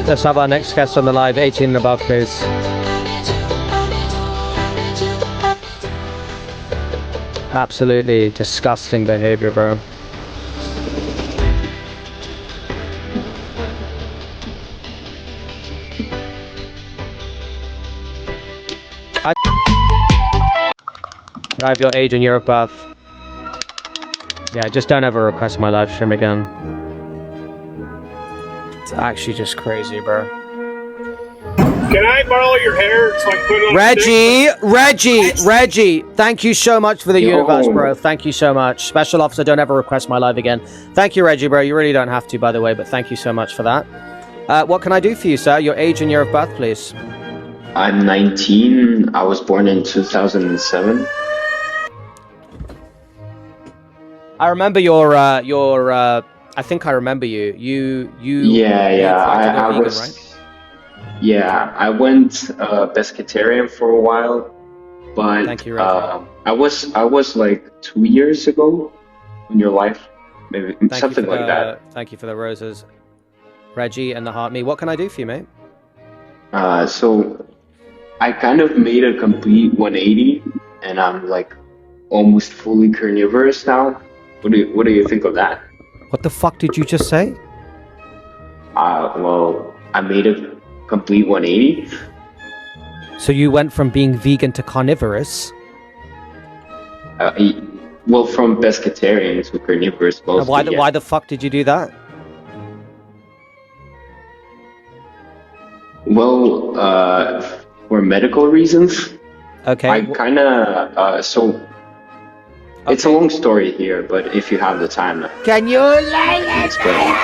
let's have our next guest on the live, 18 and above, please. Absolutely disgusting behavior, bro. I have your age and year of birth. Yeah, just don't ever request my live stream again. It's actually just crazy, bro. Can I borrow your hair so I can put it on Reggie, thank you so much for the universe, bro. Thank you so much. Special officer, don't ever request my live again. Thank you, Reggie, bro. You really don't have to, by the way, but thank you so much for that. What can I do for you, sir? Your age and year of birth, please. I'm 19. I was born in 2007. I remember I think I remember you. Yeah. I vegan, was. Right? Yeah, I went pescatarian for a while, but thank you, Reggie. I was like 2 years ago in your life, maybe something like that. Thank you for the roses, Reggie and the heart me. What can I do for you, mate? So I kind of made a complete 180, and I'm like almost fully carnivorous now. What do you think of that? What the fuck did you just say? Well, I made a complete 180. So you went from being vegan to carnivorous? Well, from pescatarian to carnivorous. Mostly, why the fuck did you do that? Well, for medical reasons. Okay. I kind of It's a long story here, but if you have the time, can you explain?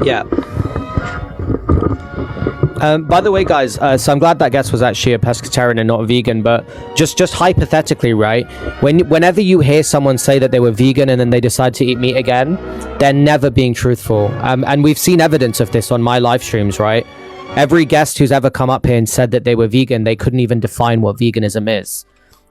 Yeah. By the way, guys, so I'm glad that guest was actually a pescatarian and not a vegan, but just hypothetically, right? Whenever you hear someone say that they were vegan and then they decide to eat meat again, they're never being truthful. And we've seen evidence of this on my live streams, right? Every guest who's ever come up here and said that they were vegan, they couldn't even define what veganism is.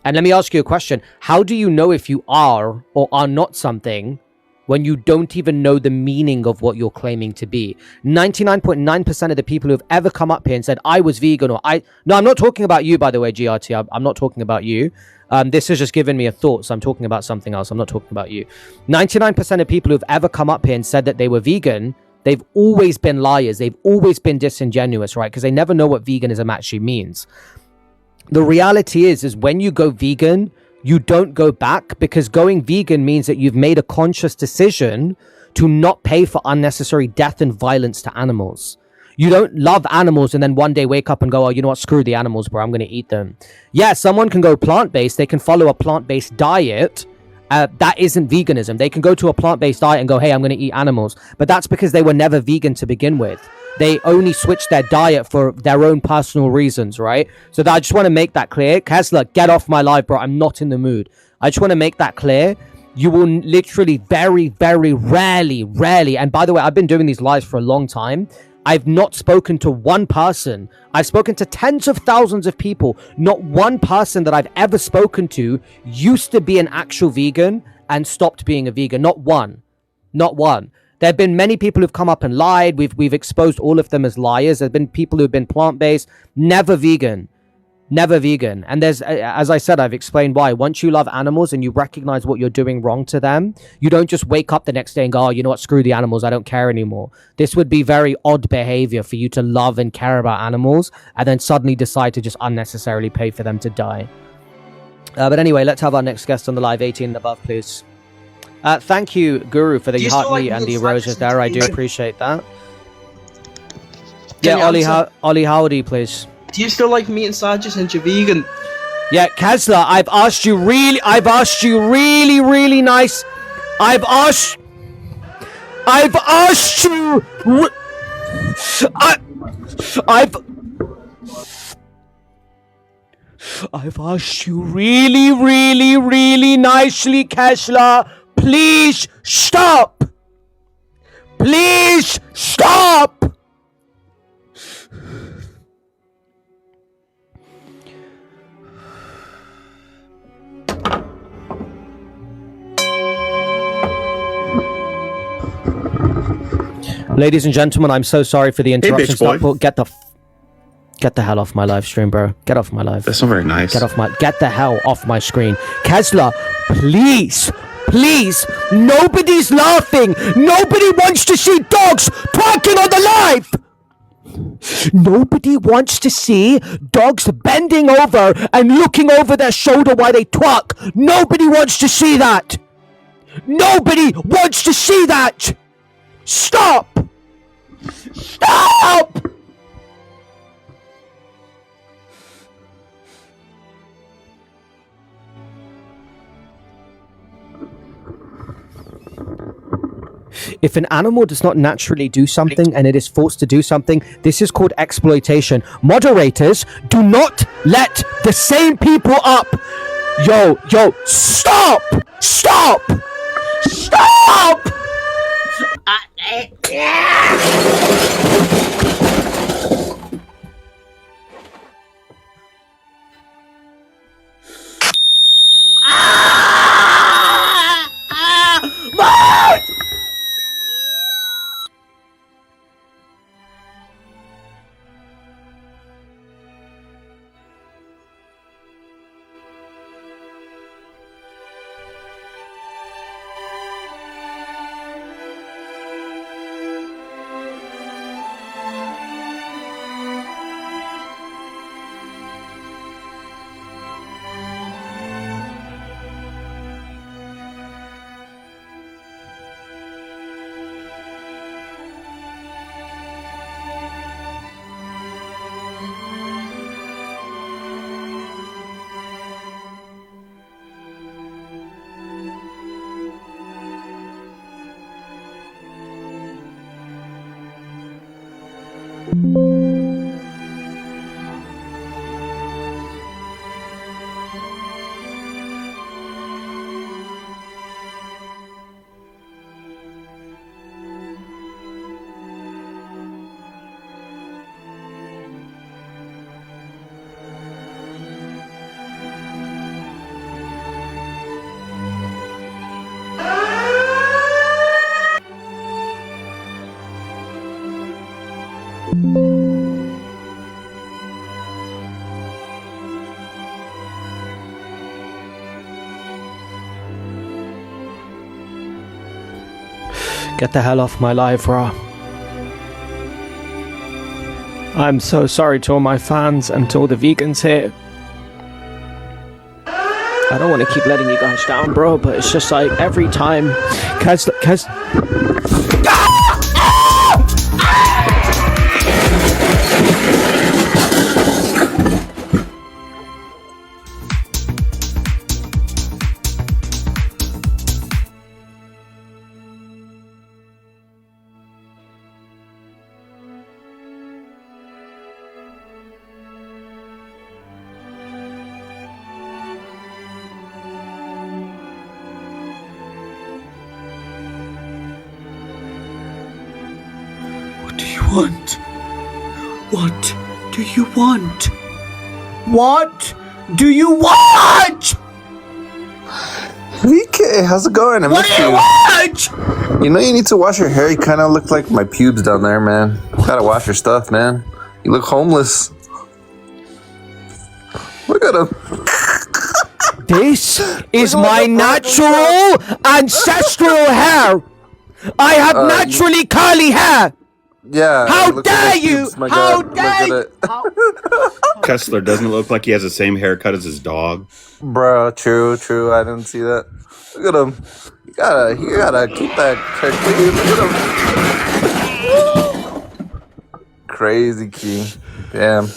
And let me ask you a question. How do you know if you are or are not something when you don't even know the meaning of what you're claiming to be? 99.9% of the people who have ever come up here and said, I was vegan, or no, I'm not talking about you, by the way, GRT. I'm not talking about you. This has just given me a thought, so I'm talking about something else. I'm not talking about you. 99% of people who've ever come up here and said that they were vegan, they've always been liars. They've always been disingenuous, right? Because they never know what veganism actually means. The reality is when you go vegan, you don't go back, because going vegan means that you've made a conscious decision to not pay for unnecessary death and violence to animals. You don't love animals and then one day wake up and go, oh, you know what? Screw the animals, bro. I'm going to eat them. Yeah, someone can go plant-based. They can follow a plant-based diet. That isn't veganism. They can go to a plant-based diet and go, hey, I'm going to eat animals. But that's because they were never vegan to begin with. They only switched their diet for their own personal reasons, right? So I just want to make that clear. Kesla, get off my live, bro. I'm not in the mood. I just want to make that clear. You will literally very, very rarely, and by the way, I've been doing these lives for a long time. I've not spoken to one person. I've spoken to tens of thousands of people. Not one person that I've ever spoken to used to be an actual vegan and stopped being a vegan. Not one. Not one. There have been many people who've come up and lied. We've exposed all of them as liars. There have been people who've been plant-based, never vegan. Never vegan. And there's, as I said, I've explained why. Once you love animals and you recognize what you're doing wrong to them, you don't just wake up the next day and go, oh, you know what, screw the animals, I don't care anymore. This would be very odd behavior for you to love and care about animals and then suddenly decide to just unnecessarily pay for them to die. But anyway, let's have our next guest on the live, 18 and above, please. Thank you, Guru, for the heart me and the erosions there. I do appreciate that. Yeah, Ollie Howdy, please. Do you still like meat and sandwiches and you're vegan? Yeah, Kazla, I've asked you really nice. I've asked you. I've asked you really, really, really nicely, Kesla. Please stop. Please stop. Ladies and gentlemen, I'm so sorry for the interruption. bitch boy. Get the hell off my live stream, bro. Get off my live. That's not very nice. Get the hell off my screen. Kesla, please, nobody's laughing. Nobody wants to see dogs talking on the live. Nobody wants to see dogs bending over and looking over their shoulder while they twerk. Nobody wants to see that. Nobody wants to see that. Stop. Stop. If an animal does not naturally do something and it is forced to do something, this is called exploitation. Moderators, do not let the same people up. Yo, stop! Stop! Stop! Get the hell off my live, Raw. I'm so sorry to all my fans and to all the vegans here. I don't want to keep letting you guys down, bro, but it's just like every time. Cause What do you want? What do you want? VK, how's it going? I What missed do you you. want? You know you need to wash your hair. You kind of look like my pubes down there, man. Gotta wash your stuff, man. You look homeless. Look at him. This is my natural ancestral hair. I have naturally curly hair. Yeah. How look at dare those you? pubes, my How God. dare Look at it. Kessler doesn't look like he has the same haircut as his dog. Bro, true. I didn't see that. Look at him. You gotta keep that hair clean. Look at him. Crazy key. Damn.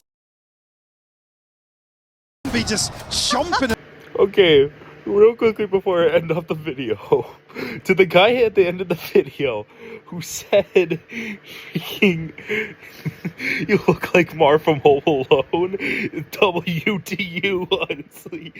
Be just chomping. Okay, Real quickly before I end off the video, to the guy at the end of the video who said, "You look like Mar from Home Alone," WTU, honestly.